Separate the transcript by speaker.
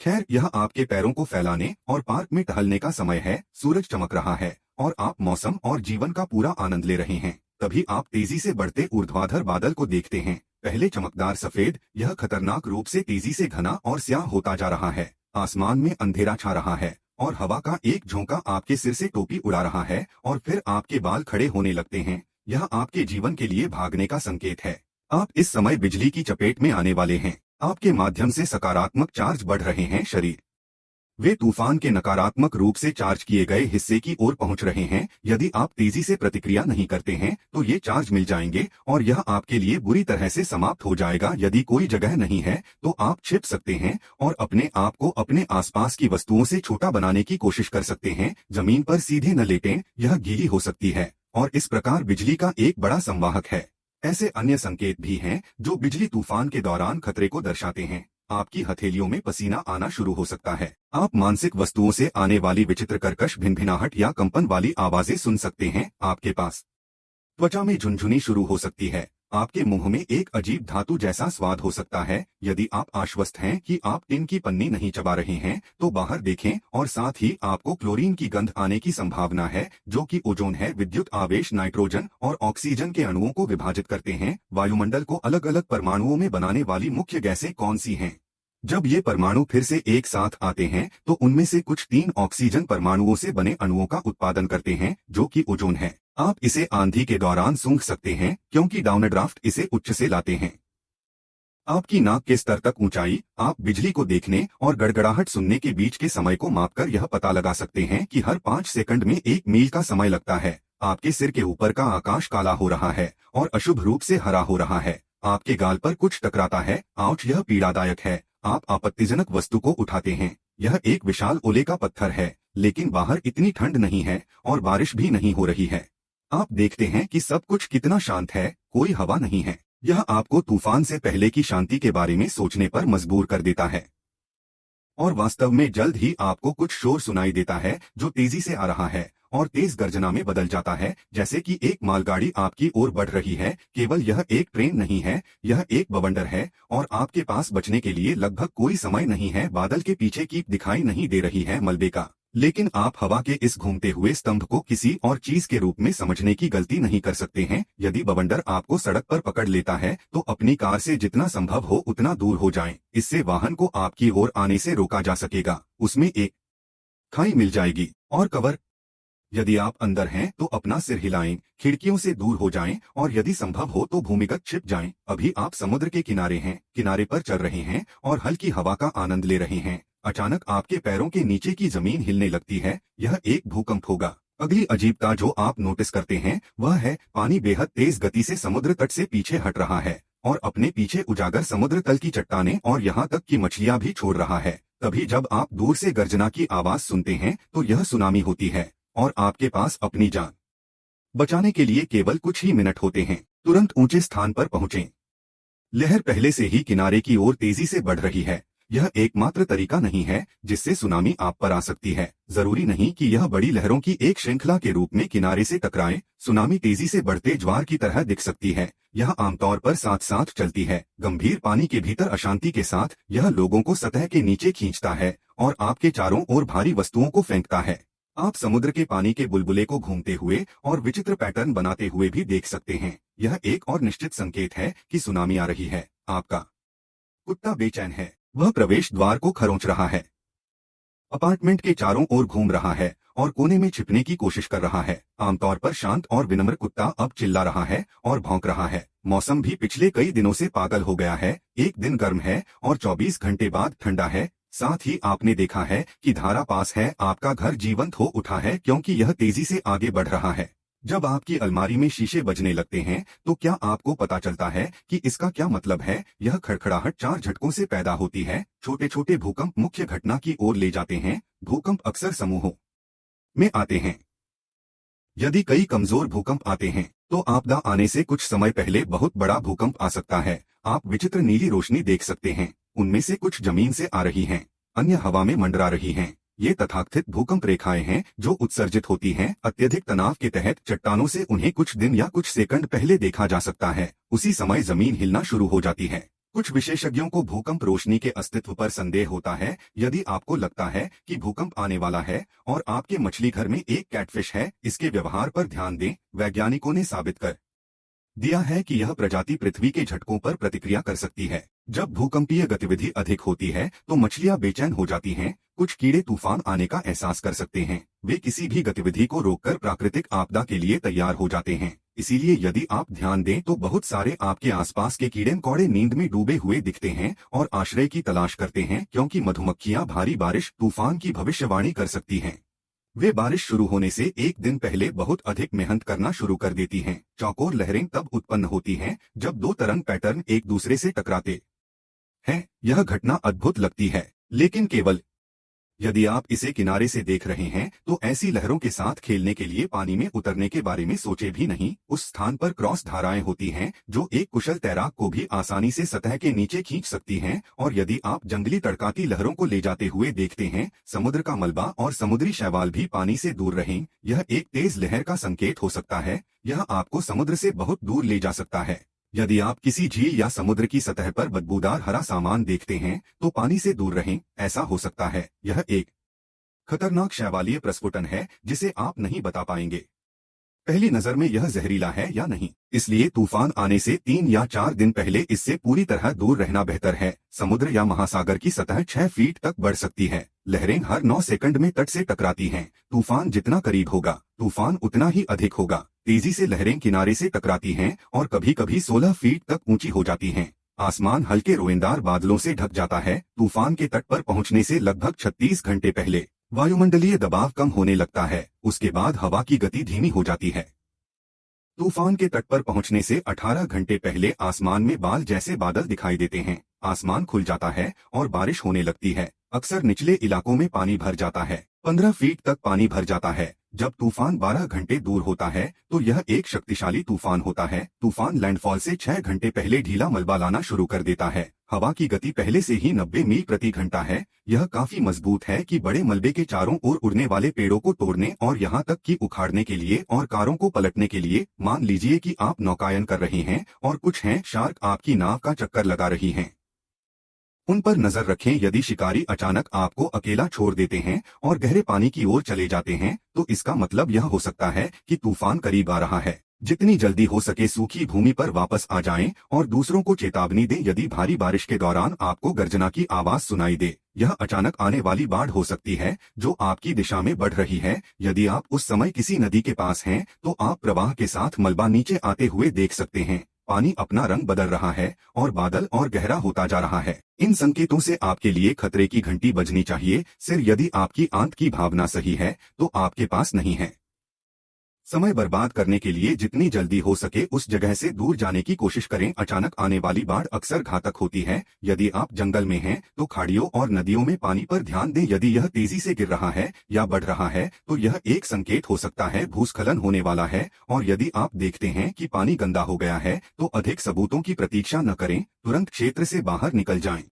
Speaker 1: खैर, यह आपके पैरों को फैलाने और पार्क में टहलने का समय है। सूरज चमक रहा है और आप मौसम और जीवन का पूरा आनंद ले रहे हैं। तभी आप तेजी से बढ़ते ऊर्ध्वाधर बादल को देखते हैं। पहले चमकदार सफेद, यह खतरनाक रूप से तेजी से घना और स्याह होता जा रहा है। आसमान में अंधेरा छा रहा है और हवा का एक झोंका आपके सिर से टोपी उड़ा रहा है और फिर आपके बाल खड़े होने लगते हैं। यह आपके जीवन के लिए भागने का संकेत है। आप इस समय बिजली की चपेट में आने वाले हैं। आपके माध्यम से सकारात्मक चार्ज बढ़ रहे हैं। शरीर वे तूफान के नकारात्मक रूप से चार्ज किए गए हिस्से की ओर पहुंच रहे हैं। यदि आप तेजी से प्रतिक्रिया नहीं करते हैं तो ये चार्ज मिल जाएंगे और यह आपके लिए बुरी तरह से समाप्त हो जाएगा। यदि कोई जगह नहीं है तो आप छिप सकते हैं और अपने आप को अपने आसपास की वस्तुओं से छोटा बनाने की कोशिश कर सकते हैं। जमीन पर सीधे न लेटें, यह गीली हो सकती है और इस प्रकार बिजली का एक बड़ा संवाहक है। ऐसे अन्य संकेत भी हैं जो बिजली तूफान के दौरान खतरे को दर्शाते हैं। आपकी हथेलियों में पसीना आना शुरू हो सकता है। आप मानसिक वस्तुओं से आने वाली विचित्र कर्कश भिनभिनाहट या कंपन वाली आवाजें सुन सकते हैं। आपके पास त्वचा में झुनझुनी शुरू हो सकती है। आपके मुंह में एक अजीब धातु जैसा स्वाद हो सकता है। यदि आप आश्वस्त हैं कि आप टिन की पन्नी नहीं चबा रहे हैं तो बाहर देखें और साथ ही आपको क्लोरीन की गंध आने की संभावना है, जो कि ओजोन है। विद्युत आवेश नाइट्रोजन और ऑक्सीजन के अणुओं को विभाजित करते हैं। वायुमंडल को अलग अलग परमाणुओं में बनाने वाली मुख्य गैसें कौन सी हैं? जब ये परमाणु फिर से एक साथ आते हैं तो उनमें से कुछ 3 ऑक्सीजन परमाणुओं से बने अणुओं का उत्पादन करते हैं, जो कि ओजोन है। आप इसे आंधी के दौरान सूंघ सकते हैं क्योंकि डाउनड्राफ्ट इसे उच्च से लाते हैं। आपकी नाक के स्तर तक ऊंचाई, आप बिजली को देखने और गड़गड़ाहट सुनने के बीच के समय को मापकर यह पता लगा सकते हैं कि हर 5 सेकंड में 1 मील का समय लगता है। आपके सिर के ऊपर का आकाश काला हो रहा है और अशुभ रूप से हरा हो रहा है। आपके गाल पर कुछ टकराता है। आउच, यह पीड़ादायक है। आप आपत्तिजनक वस्तु को उठाते हैं। यह एक विशाल ओले का पत्थर है, लेकिन बाहर इतनी ठंड नहीं है और बारिश भी नहीं हो रही है। आप देखते हैं कि सब कुछ कितना शांत है, कोई हवा नहीं है। यह आपको तूफान से पहले की शांति के बारे में सोचने पर मजबूर कर देता है। और वास्तव में जल्द ही आपको कुछ शोर सुनाई देता है जो तेजी से आ रहा है और तेज गर्जना में बदल जाता है, जैसे कि एक मालगाड़ी आपकी ओर बढ़ रही है। केवल यह एक ट्रेन नहीं है, यह एक बवंडर है और आपके पास बचने के लिए लगभग कोई समय नहीं है। बादल के पीछे कीप दिखाई नहीं दे रही है मलबे का, लेकिन आप हवा के इस घूमते हुए स्तंभ को किसी और चीज के रूप में समझने की गलती नहीं कर सकते हैं। यदि बवंडर आपको सड़क पर पकड़ लेता है तो अपनी कार से जितना संभव हो उतना दूर हो जाएं। इससे वाहन को आपकी ओर आने से रोका जा सकेगा। उसमें एक खाई मिल जाएगी और कवर। यदि आप अंदर हैं तो अपना सिर हिलाएं, खिड़कियों से दूर हो जाएं और यदि संभव हो तो भूमिगत छिप जाएं। अभी आप समुद्र के किनारे हैं, किनारे पर चल रहे हैं और हल्की हवा का आनंद ले रहे हैं। अचानक आपके पैरों के नीचे की जमीन हिलने लगती है। यह एक भूकंप होगा। अगली अजीबता जो आप नोटिस करते हैं वह है पानी बेहद तेज गति से समुद्र तट से पीछे हट रहा है और अपने पीछे उजागर समुद्र तल की चट्टानें और यहाँ तक कि मछलियां भी छोड़ रहा है। तभी जब आप दूर से गर्जना की आवाज सुनते हैं तो यह सुनामी होती है और आपके पास अपनी जान बचाने के लिए केवल कुछ ही मिनट होते हैं। तुरंत ऊंचे स्थान पर पहुंचें। लहर पहले से ही किनारे की ओर तेजी से बढ़ रही है। यह एकमात्र तरीका नहीं है जिससे सुनामी आप पर आ सकती है। जरूरी नहीं कि यह बड़ी लहरों की एक श्रृंखला के रूप में किनारे से टकराए। सुनामी तेजी से बढ़ते ज्वार की तरह दिख सकती है। यह आमतौर पर साथ साथ चलती है। गंभीर पानी के भीतर अशांति के साथ यह लोगों को सतह के नीचे खींचता है और आपके चारों ओर भारी वस्तुओं को फेंकता है। आप समुद्र के पानी के बुलबुले को घूमते हुए और विचित्र पैटर्न बनाते हुए भी देख सकते हैं। यह एक और निश्चित संकेत है कि सुनामी आ रही है। आपका कुत्ता बेचैन है। वह प्रवेश द्वार को खरोंच रहा है, अपार्टमेंट के चारों ओर घूम रहा है और कोने में छिपने की कोशिश कर रहा है। आमतौर पर शांत और विनम्र कुत्ता अब चिल्ला रहा है और भौंक रहा है। मौसम भी पिछले कई दिनों से पागल हो गया है। एक दिन गर्म है और 24 घंटे बाद ठंडा है। साथ ही आपने देखा है कि धारा पास है। आपका घर जीवंत हो उठा है क्योंकि यह तेजी से आगे बढ़ रहा है। जब आपकी अलमारी में शीशे बजने लगते हैं तो क्या आपको पता चलता है कि इसका क्या मतलब है? यह खड़खड़ाहट 4 झटकों से पैदा होती है। छोटे छोटे भूकंप मुख्य घटना की ओर ले जाते हैं। भूकंप अक्सर समूहों में आते हैं। यदि कई कमजोर भूकंप आते हैं तो आपदा आने से कुछ समय पहले बहुत बड़ा भूकंप आ सकता है। आप विचित्र नीली रोशनी देख सकते हैं। उनमें से कुछ जमीन से आ रही हैं, अन्य हवा में मंडरा रही हैं। ये तथाकथित भूकंप रेखाएं हैं जो उत्सर्जित होती हैं अत्यधिक तनाव के तहत चट्टानों से। उन्हें कुछ दिन या कुछ सेकंड पहले देखा जा सकता है। उसी समय जमीन हिलना शुरू हो जाती है। कुछ विशेषज्ञों को भूकंप रोशनी के अस्तित्व पर संदेह होता है। यदि आपको लगता है कि भूकंप आने वाला है और आपके मछली घर में एक कैटफिश है, इसके व्यवहार पर ध्यान दें। वैज्ञानिकों ने साबित कर दिया है कि यह प्रजाति पृथ्वी के झटकों पर प्रतिक्रिया कर सकती है। जब भूकंपीय गतिविधि अधिक होती है तो मछलियां बेचैन हो जाती हैं। कुछ कीड़े तूफान आने का एहसास कर सकते हैं। वे किसी भी गतिविधि को रोककर प्राकृतिक आपदा के लिए तैयार हो जाते हैं। इसीलिए यदि आप ध्यान दें तो बहुत सारे आपके आसपास के कीड़े मकोड़े नींद में डूबे हुए दिखते हैं और आश्रय की तलाश करते हैं, क्योंकि मधुमक्खियां भारी बारिश तूफान की भविष्यवाणी कर सकती हैं। वे बारिश शुरू होने से एक दिन पहले बहुत अधिक मेहनत करना शुरू कर देती हैं। चौकोर लहरें तब उत्पन्न होती हैं जब दो तरंग पैटर्न एक दूसरे से टकराते हैं। यह घटना अद्भुत लगती है, लेकिन केवल यदि आप इसे किनारे से देख रहे हैं तो ऐसी लहरों के साथ खेलने के लिए पानी में उतरने के बारे में सोचे भी नहीं। उस स्थान पर क्रॉस धाराएं होती हैं जो एक कुशल तैराक को भी आसानी से सतह के नीचे खींच सकती हैं। और यदि आप जंगली तड़काती लहरों को ले जाते हुए देखते हैं, समुद्र का मलबा और समुद्री शैवाल भी पानी से दूर रहें। यह एक तेज लहर का संकेत हो सकता है। यह आपको समुद्र से बहुत दूर ले जा सकता है। यदि आप किसी झील या समुद्र की सतह पर बदबूदार हरा सामान देखते हैं तो पानी से दूर रहें। ऐसा हो सकता है यह एक खतरनाक शैवालीय प्रस्फुटन है जिसे आप नहीं बता पाएंगे पहली नजर में यह जहरीला है या नहीं। इसलिए तूफान आने से 3 या 4 दिन पहले इससे पूरी तरह दूर रहना बेहतर है। समुद्र या महासागर की सतह 6 फीट तक बढ़ सकती है। लहरें हर 9 सेकंड में तट से टकराती हैं। तूफान जितना करीब होगा, तूफान उतना ही अधिक होगा। तेजी से लहरें किनारे से टकराती हैं और कभी कभी 16 फीट तक ऊंची हो जाती हैं। आसमान हल्के रोएंदार बादलों से ढक जाता है। तूफान के तट पर पहुंचने से लगभग 36 घंटे पहले वायुमंडलीय दबाव कम होने लगता है। उसके बाद हवा की गति धीमी हो जाती है। तूफान के तट पर पहुंचने से 18 घंटे पहले आसमान में बाल जैसे बादल दिखाई देते हैं। आसमान खुल जाता है और बारिश होने लगती है। अक्सर निचले इलाकों में पानी भर जाता है। 15 फीट तक पानी भर जाता है। जब तूफान 12 घंटे दूर होता है तो यह एक शक्तिशाली तूफान होता है। तूफान लैंडफॉल से 6 घंटे पहले ढीला मलबा लाना शुरू कर देता है। हवा की गति पहले से ही 90 मील प्रति घंटा है। यह काफी मजबूत है कि बड़े मलबे के चारों ओर उड़ने वाले पेड़ों को तोड़ने और यहाँ तक कि उखाड़ने के लिए और कारों को पलटने के लिए। मान लीजिए कि आप नौकायन कर रहे हैं और कुछ हैं शार्क आपकी नाव का चक्कर लगा रही हैं। उन पर नजर रखें। यदि शिकारी अचानक आपको अकेला छोड़ देते हैं और गहरे पानी की ओर चले जाते हैं तो इसका मतलब यह हो सकता है कि तूफान करीब आ रहा है। जितनी जल्दी हो सके सूखी भूमि पर वापस आ जाएं और दूसरों को चेतावनी दें। यदि भारी बारिश के दौरान आपको गर्जना की आवाज सुनाई दे, यह अचानक आने वाली बाढ़ हो सकती है जो आपकी दिशा में बढ़ रही है। यदि आप उस समय किसी नदी के पास हैं तो आप प्रवाह के साथ मलबा नीचे आते हुए देख सकते हैं। पानी अपना रंग बदल रहा है और बादल और गहरा होता जा रहा है। इन संकेतों से आपके लिए खतरे की घंटी बजनी चाहिए। सिर यदि आपकी आंत की भावना सही है तो आपके पास नहीं है। समय बर्बाद करने के लिए जितनी जल्दी हो सके उस जगह से दूर जाने की कोशिश करें। अचानक आने वाली बाढ़ अक्सर घातक होती है। यदि आप जंगल में हैं तो खाड़ियों और नदियों में पानी पर ध्यान दें। यदि यह तेजी से गिर रहा है या बढ़ रहा है तो यह एक संकेत हो सकता है भूस्खलन होने वाला है। और यदि आप देखते हैं कि पानी गंदा हो गया है तो अधिक सबूतों की प्रतीक्षा न करें, तुरंत क्षेत्र से बाहर निकल जाएं।